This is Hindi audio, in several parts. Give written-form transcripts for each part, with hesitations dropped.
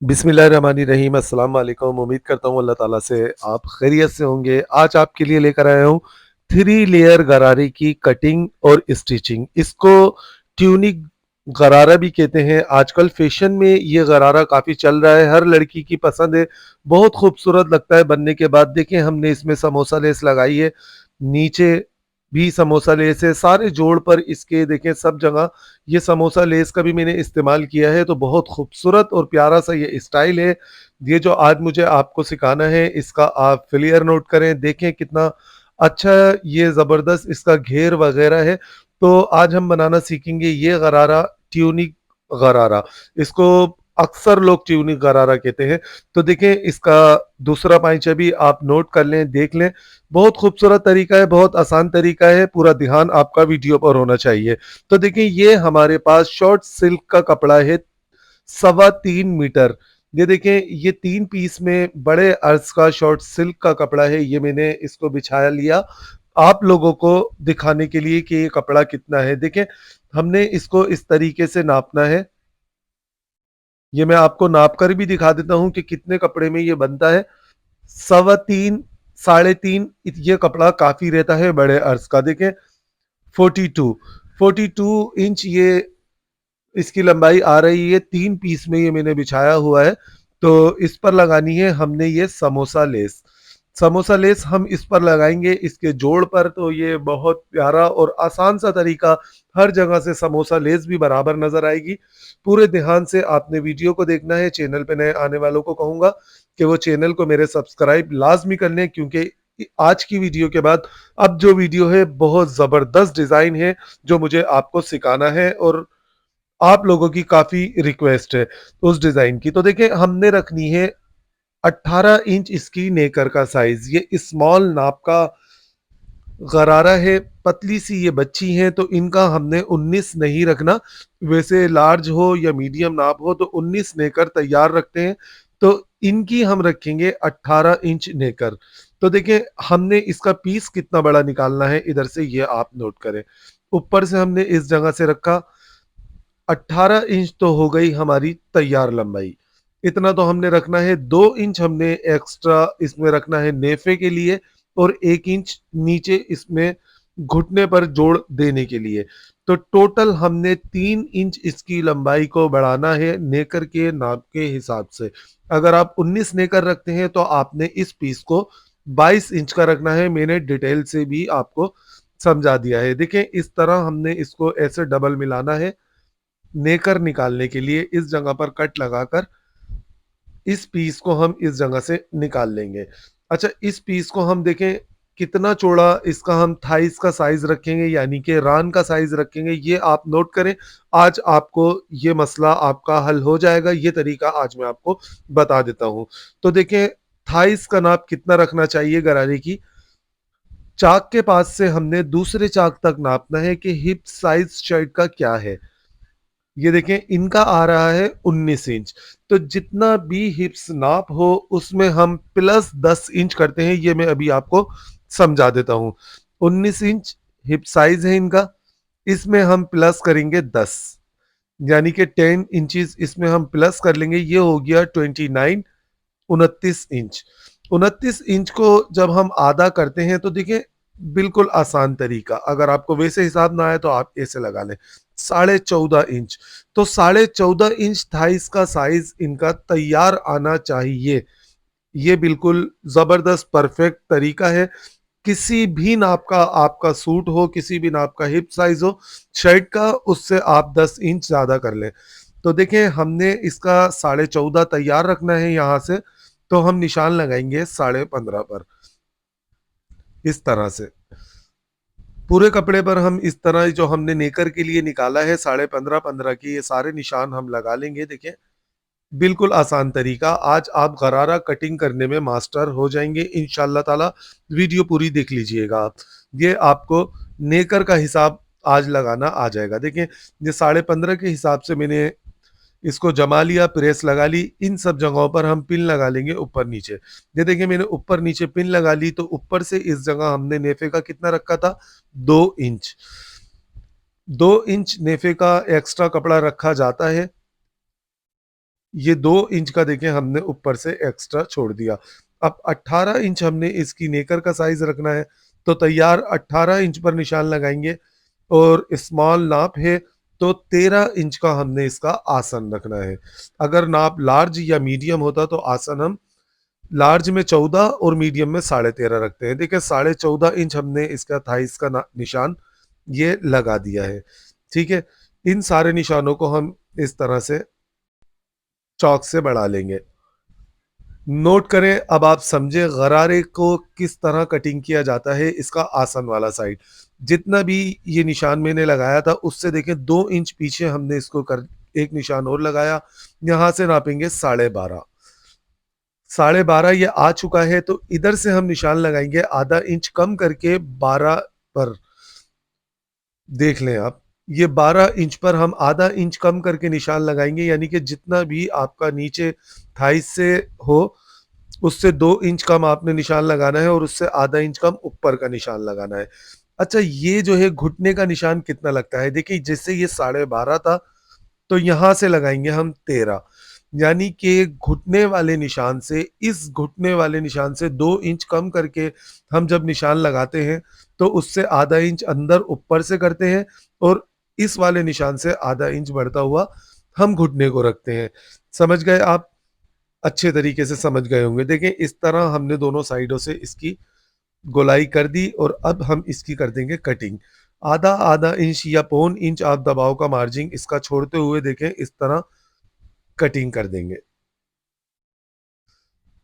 बिस्मिल्लाहिर्रहमानिर्रहीम अस्सलाम वालेकुम। उम्मीद करता हूँ अल्लाह ताला से आप खैरियत से होंगे। आज आपके लिए लेकर आया हूँ 3 लेयर गरारे की कटिंग और स्टिचिंग। इसको ट्यूनिक गरारा भी कहते हैं। आजकल फैशन में ये गरारा काफ़ी चल रहा है, हर लड़की की पसंद है, बहुत खूबसूरत लगता है बनने के बाद। देखिए हमने इसमें समोसा लेस लगाई है, नीचे भी समोसा लेस है, सारे जोड़ पर इसके देखें सब जगह ये समोसा लेस का भी मैंने इस्तेमाल किया है, तो बहुत खूबसूरत और प्यारा सा ये स्टाइल है। ये जो आज मुझे आपको सिखाना है, इसका आप क्लियर नोट करें, देखें कितना अच्छा ये ज़बरदस्त इसका घेर वगैरह है। तो आज हम बनाना सीखेंगे ये गरारा, ट्यूनिक गरारा। इसको अक्सर लोग ट्यूनिक गरारा कहते हैं। तो देखें इसका दूसरा पाइंचा भी आप नोट कर लें, देख लें। बहुत खूबसूरत तरीका है, बहुत आसान तरीका है, पूरा ध्यान आपका वीडियो पर होना चाहिए। तो देखिए ये हमारे पास शॉर्ट सिल्क का कपड़ा है, 3.25 मीटर। ये देखें ये 3 पीस में बड़े अर्ज का शॉर्ट सिल्क का कपड़ा है। ये मैंने इसको बिछाया लिया आप लोगों को दिखाने के लिए कि ये कपड़ा कितना है। देखें हमने इसको इस तरीके से नापना है। ये मैं आपको नाप कर भी दिखा देता हूं कि कितने कपड़े में ये बनता है। 3.25 3.5 ये कपड़ा काफी रहता है बड़े अर्ज का। देखें 42 इंच ये इसकी लंबाई आ रही है। 3 पीस में ये मैंने बिछाया हुआ है। तो इस पर लगानी है हमने ये समोसा लेस। समोसा लेस हम इस पर लगाएंगे इसके जोड़ पर। तो ये बहुत प्यारा और आसान सा तरीका, हर जगह से समोसा लेस भी बराबर नजर आएगी। पूरे ध्यान से आपने वीडियो को देखना है। चैनल पे नए आने वालों को कहूंगा कि वो चैनल को मेरे सब्सक्राइब लाजमी कर लें, क्योंकि आज की वीडियो के बाद अब जो वीडियो है बहुत जबरदस्त डिजाइन है जो मुझे आपको सिखाना है, और आप लोगों की काफी रिक्वेस्ट है उस डिजाइन की। तो देखिए हमने रखनी है 18 इंच इसकी नेकर का साइज। ये स्मॉल नाप का गरारा है, पतली सी ये बच्ची हैं, तो इनका हमने 19 नहीं रखना। वैसे लार्ज हो या मीडियम नाप हो तो 19 नेकर तैयार रखते हैं। तो इनकी हम रखेंगे 18 इंच नेकर। तो देखिए हमने इसका पीस कितना बड़ा निकालना है, इधर से ये आप नोट करें। ऊपर से हमने इस जगह से रखा 18 इंच, तो हो गई हमारी तैयार लंबाई। इतना तो हमने रखना है। 2 इंच हमने एक्स्ट्रा इसमें रखना है नेफे के लिए, और 1 इंच नीचे इसमें घुटने पर जोड़ देने के लिए। तो टोटल हमने 3 इंच इसकी लंबाई को बढ़ाना है नेकर के नाप के हिसाब से। अगर आप 19 नेकर रखते हैं तो आपने इस पीस को 22 इंच का रखना है। मैंने डिटेल से भी आपको समझा दिया है। देखें इस तरह हमने इसको ऐसे डबल मिलाना है नेकर निकालने के लिए। इस जगह पर कट लगाकर इस पीस को हम इस जगह से निकाल लेंगे। अच्छा इस पीस को हम देखें कितना चौड़ा इसका हम थाइस का साइज रखेंगे, यानी कि रान का साइज रखेंगे, ये आप नोट करें। आज आपको ये मसला आपका हल हो जाएगा। ये तरीका आज मैं आपको बता देता हूं। तो देखें थाइस का नाप कितना रखना चाहिए गरारे की। चाक के पास से हमने दूसरे चाक तक नापना है कि हिप साइज शर्ट का क्या है। ये देखें इनका आ रहा है 19 इंच। तो जितना भी हिप्स नाप हो उसमें हम प्लस 10 इंच करते हैं। ये मैं अभी आपको समझा देता हूं। 19 इंच हिप साइज है इनका, इसमें हम प्लस करेंगे 10, यानी कि 10 इंचेस इसमें हम प्लस कर लेंगे। ये हो गया 29, 29 इंच। 29 इंच को जब हम आधा करते हैं तो देखिए बिल्कुल आसान तरीका, अगर आपको वैसे हिसाब ना आए तो आप ऐसे लगा लें 14.5 इंच। तो 14.5 इंच थाइस का साइज इनका तैयार आना चाहिए। ये बिल्कुल जबरदस्त परफेक्ट तरीका है। किसी भी नाप का आपका सूट हो, किसी भी नाप का हिप साइज हो शर्ट का, उससे आप 10 इंच ज्यादा कर लें। तो देखें हमने इसका 14.5 तैयार रखना है यहाँ से। तो हम निशान लगाएंगे 15.5 पर, इस तरह से पूरे कपड़े पर हम इस तरह जो हमने नेकर के लिए निकाला है 15.5 की, ये सारे निशान हम लगा लेंगे। देखें बिल्कुल आसान तरीका। आज आप गरारा कटिंग करने में मास्टर हो जाएंगे इंशाल्लाह ताला। वीडियो पूरी देख लीजिएगा आप, ये आपको नेकर का हिसाब आज लगाना आ जाएगा। देखें ये 15.5 के हिसाब से मैंने इसको जमा लिया, प्रेस लगा ली। इन सब जगहों पर हम पिन लगा लेंगे ऊपर नीचे। ये देखिए मैंने ऊपर नीचे पिन लगा ली। तो ऊपर से इस जगह हमने नेफे का कितना रखा था, 2 इंच। 2 इंच नेफे का एक्स्ट्रा कपड़ा रखा जाता है। ये 2 इंच का देखें हमने ऊपर से एक्स्ट्रा छोड़ दिया। अब 18 इंच हमने इसकी नेकर का साइज़ रखना है, तो तैयार 18 इंच पर निशान लगाएँगे और स्मॉल नाप है तो 13 इंच का हमने इसका आसन रखना है। अगर नाप लार्ज या मीडियम होता तो आसन हम लार्ज में 14 और मीडियम में 13.5 रखते हैं। देखिए 14.5 इंच हमने इसका थाइस का निशान ये लगा दिया है। ठीक है, इन सारे निशानों को हम इस तरह से चौक से बढ़ा लेंगे। नोट करें, अब आप समझे गरारे को किस तरह कटिंग किया जाता है, इसका आसन वाला साइड। जितना भी ये निशान मैंने लगाया था उससे देखें 2 इंच पीछे हमने इसको कर एक निशान और लगाया। यहाँ से नापेंगे 12.5। 12.5 ये आ चुका है तो इधर से हम निशान लगाएंगे आधा इंच कम करके 12 पर। देख लें आप, ये 12 इंच पर हम आधा इंच कम करके निशान लगाएंगे, यानी कि जितना भी आपका नीचे थाइस से हो उससे 2 इंच कम आपने निशान लगाना है और उससे आधा इंच कम ऊपर का निशान लगाना है। अच्छा, ये जो है घुटने का निशान कितना लगता है? देखिए जैसे ये 12.5 था तो यहाँ से लगाएंगे हम 13, यानी कि घुटने वाले निशान से इस घुटने वाले निशान से 2 इंच कम करके हम जब निशान लगाते हैं तो उससे आधा इंच अंदर ऊपर से करते हैं और इस वाले निशान से आधा इंच बढ़ता हुआ हम घुटने को रखते हैं। समझ गए आप? अच्छे तरीके से समझ गए होंगे। देखें इस तरह हमने दोनों साइडों से इसकी गोलाई कर दी और अब हम इसकी कर देंगे कटिंग। आधा आधा इंच या पौन इंच आप दबाव का मार्जिन इसका छोड़ते हुए देखें इस तरह कटिंग कर देंगे।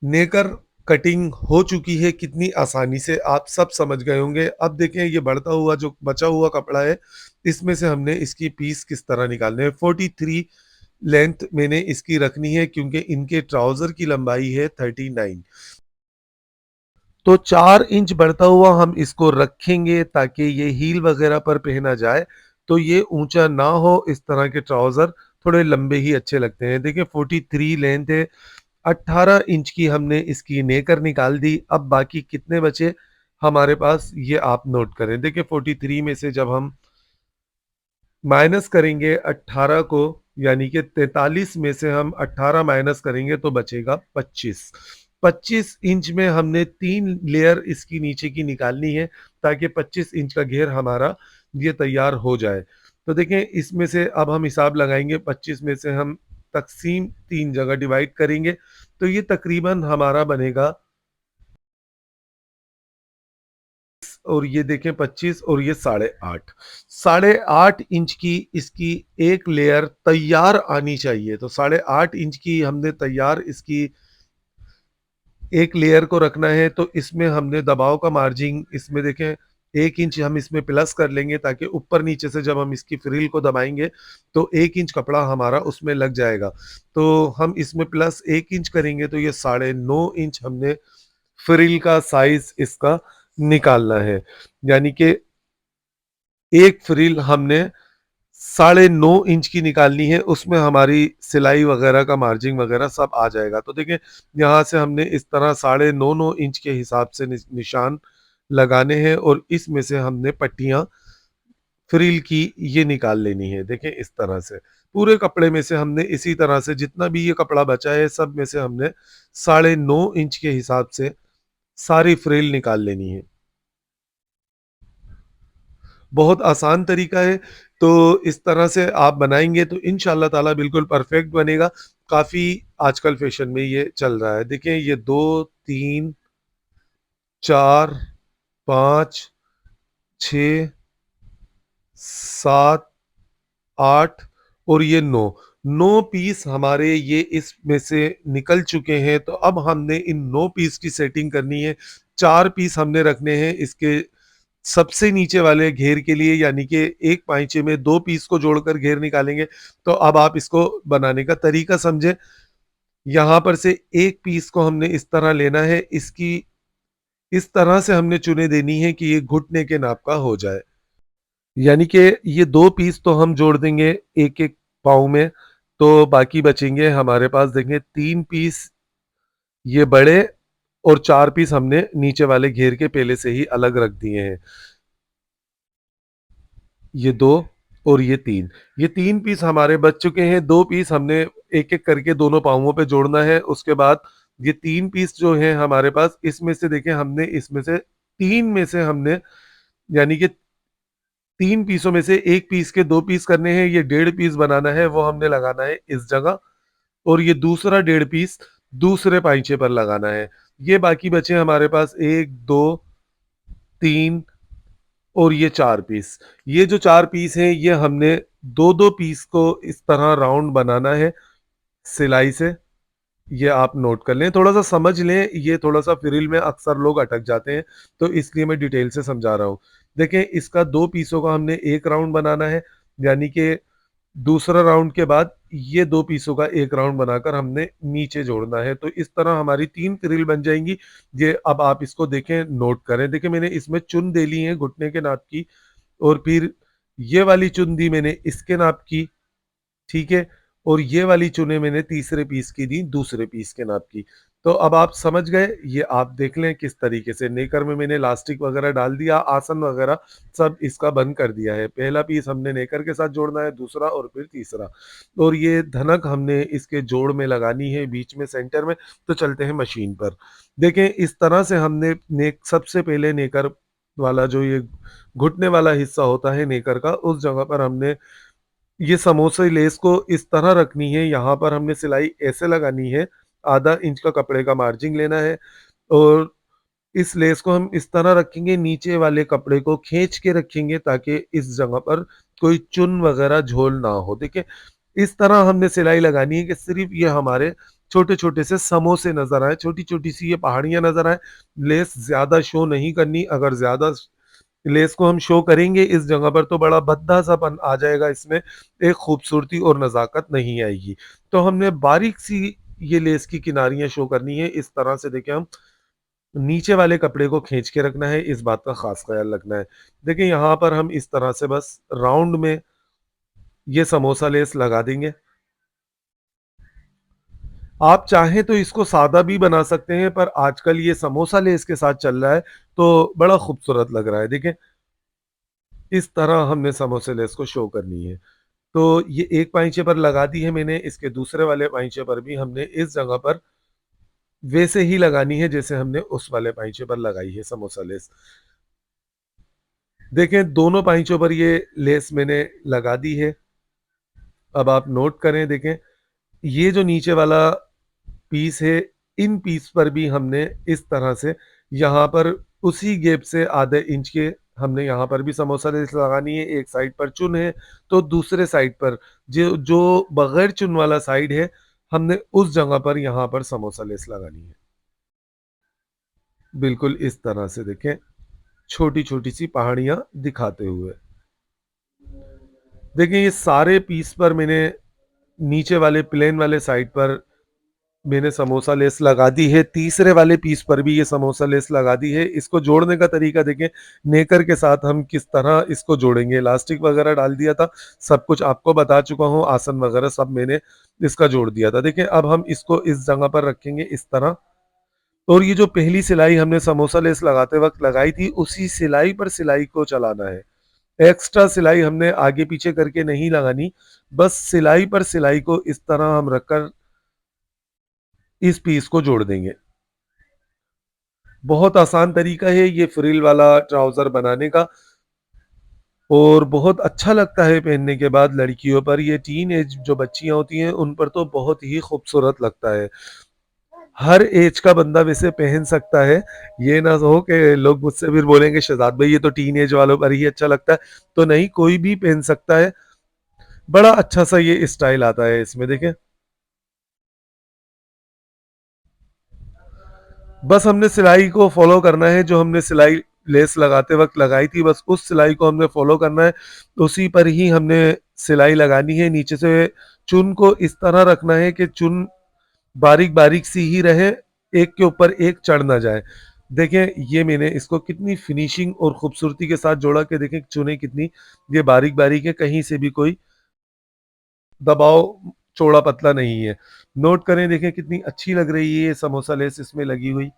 नेकर कटिंग हो चुकी है कितनी आसानी से, आप सब समझ गए होंगे। अब देखें ये बढ़ता हुआ जो बचा हुआ कपड़ा है इसमें से हमने इसकी पीस किस तरह निकालने हैं। 43 लेंथ मैंने इसकी रखनी है क्योंकि इनके ट्राउजर की लंबाई है 39। तो 4 इंच बढ़ता हुआ हम इसको रखेंगे ताकि ये हील वगैरह पर पहना जाए तो ये ऊंचा ना हो। इस तरह के ट्राउजर थोड़े लंबे ही अच्छे लगते हैं। देखिए 43 लेंथ है, 18 इंच की हमने इसकी नेकर निकाल दी। अब बाकी कितने बचे हमारे पास ये आप नोट करें। देखिए 43 में से जब हम माइनस करेंगे 18 को, यानी कि 43 में से हम 18 माइनस करेंगे तो बचेगा 25। 25 इंच में हमने 3 लेयर इसकी नीचे की निकालनी है ताकि 25 इंच का घेर हमारा ये तैयार हो जाए। तो देखें इसमें से अब हम हिसाब लगाएंगे, 25 में से हम तकसीम 3 जगह डिवाइड करेंगे तो ये तकरीबन हमारा बनेगा, और ये देखें 25 और ये 8.5। 8.5 इंच की इसकी एक लेयर तैयार आनी चाहिए। तो 8.5 इंच की हमने तैयार इसकी एक लेयर को रखना है तो इसमें हमने दबाव का मार्जिन इसमें देखें 1 इंच हम इसमें प्लस कर लेंगे ताकि ऊपर नीचे से जब हम इसकी फ्रिल को दबाएंगे तो 1 इंच कपड़ा हमारा उसमें लग जाएगा। तो हम इसमें प्लस 1 इंच करेंगे तो ये 9.5 इंच हमने फ्रिल का साइज इसका निकालना है। यानी कि एक फ्रिल हमने 9.5 इंच की निकालनी है, उसमें हमारी सिलाई वगैरह का मार्जिन वगैरह सब आ जाएगा। तो देखिए यहाँ से हमने इस तरह 9.5 इंच के हिसाब से निशान लगाने हैं और इसमें से हमने पट्टियाँ फ्रिल की ये निकाल लेनी है। देखें इस तरह से पूरे कपड़े में से हमने इसी तरह से जितना भी ये कपड़ा बचा है सब में से हमने 9.5 इंच के हिसाब से सारी फ्रिल निकाल लेनी है। बहुत आसान तरीका है। तो इस तरह से आप बनाएँगे तो इंशाअल्लाह ताला बिल्कुल परफेक्ट बनेगा। काफ़ी आजकल फ़ैशन में ये चल रहा है। देखिए ये 2, 3, 4, 5, 6, 7, 8 और ये 9। 9 पीस हमारे ये इसमें से निकल चुके हैं। तो अब हमने इन 9 पीस की सेटिंग करनी है। 4 पीस हमने रखने हैं इसके सबसे नीचे वाले घेर के लिए, यानी कि एक पाइचे में 2 पीस को जोड़कर घेर निकालेंगे। तो अब आप इसको बनाने का तरीका समझें। यहाँ पर से एक पीस को हमने इस तरह लेना है, इसकी इस तरह से हमने चुने देनी है कि ये घुटने के नाप का हो जाए। यानी कि ये 2 पीस तो हम जोड़ देंगे एक-एक पाँव में, तो बाकी बचेंगे हमारे पास देखें 3 पीस ये बड़े और 4 पीस हमने नीचे वाले घेर के पहले से ही अलग रख दिए हैं। ये 2 और ये 3 पीस हमारे बच चुके हैं, 2 पीस हमने एक-एक करके दोनों पाँवों पे जोड़ना है, उसके बाद ये 3 पीस जो हैं हमारे पास, इसमें से देखिए हमने इसमें से 3 में से हमने यानी कि 3 पीसों में से 1 पीस के 2 पीस करने हैं, ये डेढ़ पीस बनाना है, वो हमने लगाना है इस जगह और ये दूसरा डेढ़ पीस दूसरे पाइंचे पर लगाना है। ये बाकी बचे हमारे पास 1, 2, 3 और ये 4 पीस। ये जो 4 पीस हैं, ये हमने 2-2 पीस को इस तरह राउंड बनाना है सिलाई से। ये आप नोट कर लें, थोड़ा-सा समझ लें, ये थोड़ा-सा फ्रिल में अक्सर लोग अटक जाते हैं, तो इसलिए मैं डिटेल से समझा रहा हूँ। देखें, इसका 2 पीसों का हमने 1 राउंड बनाना है, यानी कि दूसरा राउंड के बाद ये 2 पीसों का 1 राउंड बनाकर हमने नीचे जोड़ना है। तो इस तरह हमारी 3 फ्रिल बन जाएँगी। ये अब आप इसको देखें, नोट करें। देखिए, मैंने इसमें चुन दे ली है घुटने के नाप की और फिर ये वाली चुन दी मैंने इसके नाप की। ठीक है? और ये वाली चुनें मैंने तीसरे पीस की दी दूसरे पीस के नाप की। तो अब आप समझ गए, ये आप देख लें किस तरीके से नेकर में मैंने इलास्टिक वगैरह डाल दिया, आसन वगैरह सब इसका बंद कर दिया है। पहला पीस हमने नेकर के साथ जोड़ना है, दूसरा और फिर तीसरा। और ये धनक हमने इसके जोड़ में लगानी है बीच में सेंटर में। तो चलते हैं मशीन पर। देखें, इस तरह से हमने सबसे पहले नेकर वाला जो ये घुटने वाला हिस्सा होता है नेकर का, उस जगह पर हमने ये समोसे लेस को इस तरह रखनी है, यहाँ पर हमने सिलाई ऐसे लगानी है, आधा इंच का कपड़े का मार्जिन लेना है और इस लेस को हम इस तरह रखेंगे, नीचे वाले कपड़े को खींच के रखेंगे ताकि इस जगह पर कोई चुन वगैरह झोल ना हो। देखिए, इस तरह हमने सिलाई लगानी है कि सिर्फ ये हमारे छोटे-छोटे से समोसे नज़र आए, छोटी-छोटी सी ये पहाड़ियाँ नज़र आएँ, लेस ज़्यादा शो नहीं करनी। अगर ज़्यादा लेस को हम शो करेंगे इस जगह पर तो बड़ा भद्दा-सापन आ जाएगा इसमें, एक खूबसूरती और नज़ाकत नहीं आएगी। तो हमने बारीक-सी ये लेस की किनारियाँ शो करनी है, इस तरह से देखिए हम नीचे वाले कपड़े को खींच के रखना है, इस बात का ख़ास ख़्याल रखना है। देखिए, यहाँ पर हम इस तरह से बस राउंड में ये समोसा लेस लगा देंगे। आप चाहें तो इसको सादा भी बना सकते हैं, पर आजकल ये समोसा लेस के साथ चल रहा है, तो बड़ा खूबसूरत लग रहा है। देखें, इस तरह हमने समोसे लेस को शो करनी है। तो ये एक पाइंचे पर लगा दी है मैंने, इसके दूसरे वाले पाइंचे पर भी हमने इस जगह पर वैसे ही लगानी है जैसे हमने उस वाले पाइंचे पर लगाई है समोसा लेस। देखें, दोनों पाइंचों पर ये लेस मैंने लगा दी है। अब आप नोट करें, देखें, ये जो नीचे वाला पीस है, इन पीस पर भी हमने इस तरह से यहाँ पर उसी गैप से आधे इंच के हमने यहाँ पर भी समोसा लेस लगानी है। एक साइड पर चुन है, तो दूसरे साइड पर जो जो बगैर चुन वाला साइड है, हमने उस जगह पर यहाँ पर समोसा लेस लगानी है। बिल्कुल इस तरह से देखें, छोटी-छोटी सी पहाड़ियाँ दिखाते हुए। देखिए, ये सारे पीस पर मैंने नीचे वाले प्लेन वाले साइड पर मैंने समोसा लेस लगा दी है, तीसरे वाले पीस पर भी ये समोसा लेस लगा दी है। इसको जोड़ने का तरीका देखें, नेकर के साथ हम किस तरह इसको जोड़ेंगे। इलास्टिक वगैरह डाल दिया था, सब कुछ आपको बता चुका हूँ, आसन वगैरह सब मैंने इसका जोड़ दिया था। देखिए, अब हम इसको इस जगह पर रखेंगे इस तरह और ये जो पहली सिलाई हमने समोसा लेस लगाते वक़्त लगाई थी, उसी सिलाई पर सिलाई को चलाना है। एक्स्ट्रा सिलाई हमने आगे पीछे करके नहीं लगानी, बस सिलाई पर सिलाई को इस तरह हम रखकर इस पीस को जोड़ देंगे। बहुत आसान तरीका है ये फ्रिल वाला ट्राउज़र बनाने का और बहुत अच्छा लगता है पहनने के बाद लड़कियों पर। ये टीन एज जो बच्चियाँ होती हैं, उन पर तो बहुत ही खूबसूरत लगता है। हर ऐज का बंदा वैसे पहन सकता है, ये ना हो कि लोग मुझसे फिर बोलेंगे शहज़ाद भाई ये तो टीन एज वालों पर ही अच्छा लगता है, तो नहीं, कोई भी पहन सकता है। बड़ा अच्छा-सा ये स्टाइल आता है इसमें देखें। बस हमने सिलाई को फॉलो करना है, जो हमने सिलाई लेस लगाते वक्त लगाई थी, बस उस सिलाई को हमने फॉलो करना है। उसी पर ही हमने सिलाई लगानी है। नीचे से चुन को इस तरह रखना है कि चुन बारीक बारीक सी ही रहे, एक के ऊपर एक चढ़ ना जाए। देखें, ये मैंने इसको कितनी फिनिशिंग और खूबसूरती के साथ जोड़ा कि देखें चुने कितनी ये बारीक बारीक है, कहीं से भी कोई दबाव चौड़ा पतला नहीं है। नोट करें, देखें कितनी अच्छी लग रही है ये समोसा लेस इसमें लगी हुई।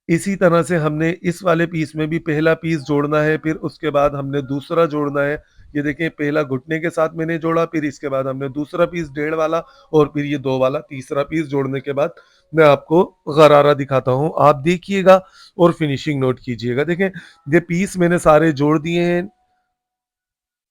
इसी तरह से हमने इस वाले पीस में भी पहला पीस जोड़ना है, फिर उसके बाद हमने दूसरा जोड़ना है। ये देखें, पहला घुटने के साथ मैंने जोड़ा, फिर इसके बाद हमने दूसरा पीस 1.5 वाला और फिर ये 2 वाला तीसरा पीस जोड़ने के बाद मैं आपको गरारा दिखाता हूँ। आप देखिएगा और फिनिशिंग नोट कीजिएगा। देखें, ये पीस मैंने सारे जोड़ दिए हैं।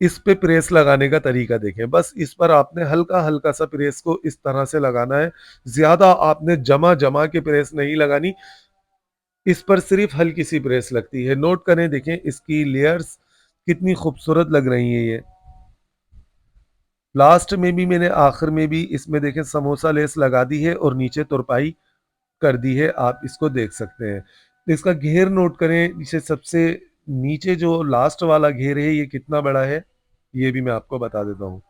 इस पे प्रेस लगाने का तरीका देखें, बस इस पर आपने हल्का-हल्का सा प्रेस को इस तरह से लगाना है। ज़्यादा आपने जमा-जमा के प्रेस नहीं लगानी, इस पर सिर्फ हल्की सी प्रेस लगती है। नोट करें, देखें इसकी लेयर्स कितनी खूबसूरत लग रही हैं ये। लास्ट में भी मैंने आखिर में भी इसमें देखें समोसा लेस लगा दी है और नीचे तुरपाई कर दी है, आप इसको देख सकते हैं। तो इसका घेर नोट करें, इसे सबसे नीचे जो लास्ट वाला घेर है ये कितना बड़ा है, ये भी मैं आपको बता देता हूँ।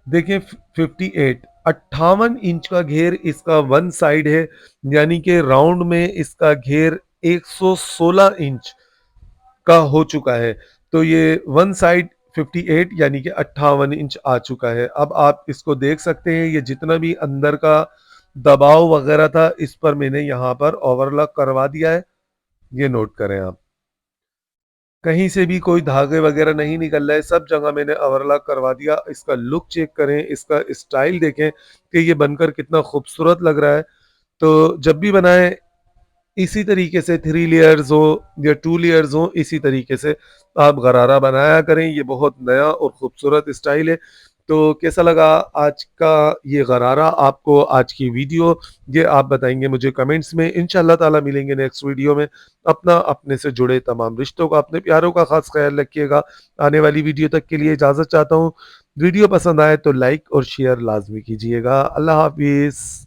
देखिए 58 58 इंच का घेर इसका वन साइड है, यानी कि राउंड में इसका घेर 116 इंच का हो चुका है। तो ये वन साइड 58 यानी कि 58 इंच आ चुका है। अब आप इसको देख सकते हैं, ये जितना भी अंदर का दबाव वगैरह था इस पर मैंने यहाँ पर ओवरलॉक करवा दिया है। ये नोट करें आप। कहीं से भी कोई धागे वगैरह नहीं निकल रहा है, सब जगह मैंने ओवरलॉक करवा दिया। इसका लुक चेक करें, इसका स्टाइल देखें कि ये बनकर कितना खूबसूरत लग रहा है। तो जब भी बनाएं इसी तरीके से 3 लेयर्स हो या 2 लेयर्स हो, इसी तरीके से आप गरारा बनाया करें। ये बहुत नया और खूबसूरत स्टाइल है। तो कैसा लगा आज का ये गरारा आपको, आज की वीडियो, ये आप बताएंगे मुझे कमेंट्स में। इंशाल्लाह ताला मिलेंगे नेक्स्ट वीडियो में। अपना, अपने से जुड़े तमाम रिश्तों का, अपने प्यारों का खास ख्याल रखिएगा। आने वाली वीडियो तक के लिए इजाज़त चाहता हूँ। वीडियो पसंद आए तो लाइक और शेयर लाजमी कीजिएगा। अल्लाह हाफिज़।